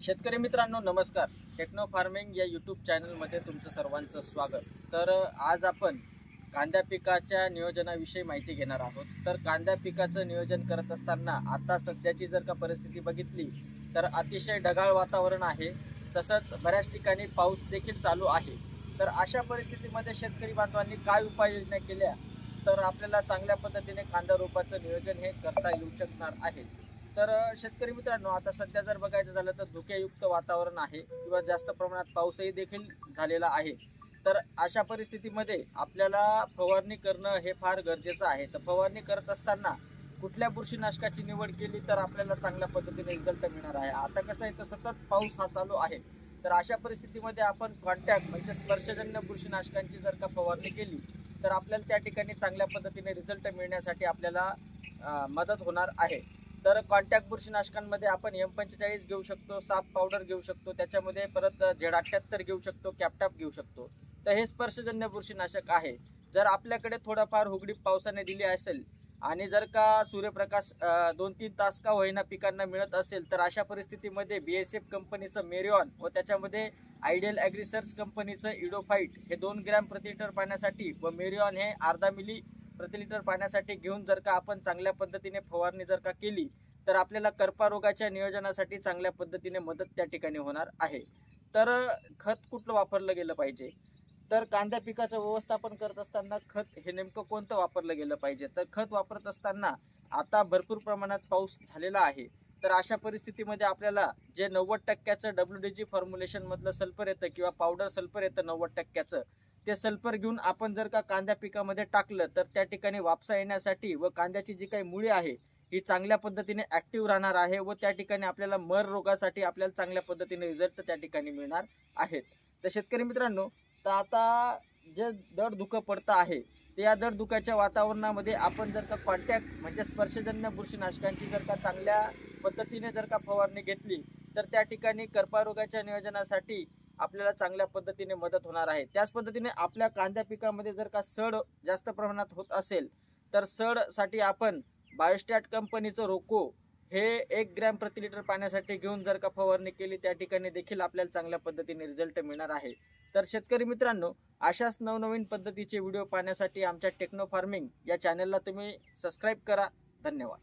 शेतकरी मित्रांनो नमस्कार. टेक्नो फार्मिंग या यूट्यूब चॅनलमध्ये तुमचं सर्वांचं स्वागत. तर आज आपण कांद्या पिकाच्या नियोजनाविषयी माहिती घेणार आहोत. तर कांद्या पिकाचं नियोजन करत असताना आता सध्याची जर का परिस्थिती बघितली तर अतिशय ढगाळ वातावरण आहे, तसंच बऱ्याच ठिकाणी पाऊस देखील चालू आहे. तर अशा परिस्थितीमध्ये शेतकरी बांधवांनी काय उपाययोजना केल्या तर आपल्याला चांगल्या पद्धतीने कांदा रोपाचं नियोजन हे करता येऊ शकणार आहे. तर शेतकरी मित्रांनो, आता सध्या जर बघायचं झालं तर धुकेयुक्त वातावरण आहे किंवा जास्त प्रमाणात पाऊसही देखील झालेला आहे. तर अशा परिस्थितीमध्ये आपल्याला फवारणी करणं हे फार गरजेचं आहे. तर फवारणी करत असताना कुठल्या बुरशीनाशकाची निवड केली तर आपल्याला चांगल्या पद्धतीने रिझल्ट मिळणार आहे. आता कसं आहे तर सतत पाऊस हा चालू आहे. तर अशा परिस्थितीमध्ये आपण कॉन्टॅक्ट म्हणजे स्पर्शजन्य बुरशीनाशकांची जर का फवारणी केली तर आपल्याला त्या ठिकाणी चांगल्या पद्धतीने रिझल्ट मिळण्यासाठी आपल्याला मदत होणार आहे. तर कॉन्टॅक्ट बुरशीनाशकांमध्ये आपण M45 घेऊ शकतो, साप पावडर घेऊ शकतो, त्याच्यामध्ये परत Z78 घेऊ शकतो, कॅप्टॅप घेऊ शकतो. तर हे स्पर्शजन्य बुरशीनाशक आहे. जर आपल्याकडे थोडाफार उघडीप पावसाने दिली असेल आणि जर का सूर्यप्रकाश 2-3 तास का होईना पिकांना मिळत असेल तर अशा परिस्थितीमध्ये BASF कंपनीचं मेरिऑन व त्याच्यामध्ये आयडियल ॲग्रिसर्च कंपनीचं इडोफाईट हे 2 ग्रॅम प्रति लिटर पाण्यासाठी व मेरिऑन हे अर्धा मिली प्रति लिटर पाण्यासाठी घेऊन जर का आपण चांगल्या पद्धतीने फवारणी जर का केली तर आपल्याला करपा रोगाच्या नियोजनासाठी चांगल्या पद्धतीने मदत त्या ठिकाणी होणार आहे. तर खत कुठलं वापरलं गेलं पाहिजे तर कांद्या पिकाचं व्यवस्थापन करत असताना खत हे नेमकं कोणतं वापरलं गेलं पाहिजे. तर खत वापरत असताना आता भरपूर प्रमाणात पाऊस झालेला आहे. तर अशा परिस्थितीमध्ये आपल्याला जे 90% WDG फॉर्म्युलेशन मधलं सल्फर येतं किंवा पावडर सल्फर येतं 90%, ते सल्फर घेऊन आपण जर का कांद्या पिकामध्ये टाकलं तर त्या ठिकाणी वापसा येण्यासाठी व कांद्याची जी काही मुळी आहे ही चांगल्या पद्धतीने ऍक्टिव्ह राहणार आहे व त्या ठिकाणी आपल्याला मर रोगासाठी आपल्याला चांगल्या पद्धतीने रिझल्ट त्या ठिकाणी मिळणार आहेत. तर शेतकरी मित्रांनो, तर आता जे दड धुकं पडतं आहे ते या दड धुक्याच्या वातावरणामध्ये आपण जर का कॉन्टॅक्ट म्हणजे स्पर्शजन्य बुरशीनाशकांची जर का चांगल्या पद्धतीने जर का फवारणी घेतली तर त्या ठिकाणी करपा रोगाच्या नियोजनासाठी आपल्याला चांगल्या पद्धतीने मदत होणार आहे. त्याच पद्धतीने आपल्या कांद्या पिकामध्ये जर का सड जास्त प्रमाणात होत असेल तर सड साठी आपण बायोस्टॅट कंपनीचं रोको हे 1 ग्रॅम प्रति लिटर पाण्यासाठी घेऊन जर का फवारणी केली त्या ठिकाणी देखील आपल्याला चांगल्या पद्धतीने रिझल्ट मिळणार आहे. तर शेतकरी मित्रांनो, अशाच नवनवीन पद्धतीचे व्हिडिओ पाहण्यासाठी आमच्या टेक्नो फार्मिंग या चॅनलला तुम्ही सबस्क्राईब करा. धन्यवाद.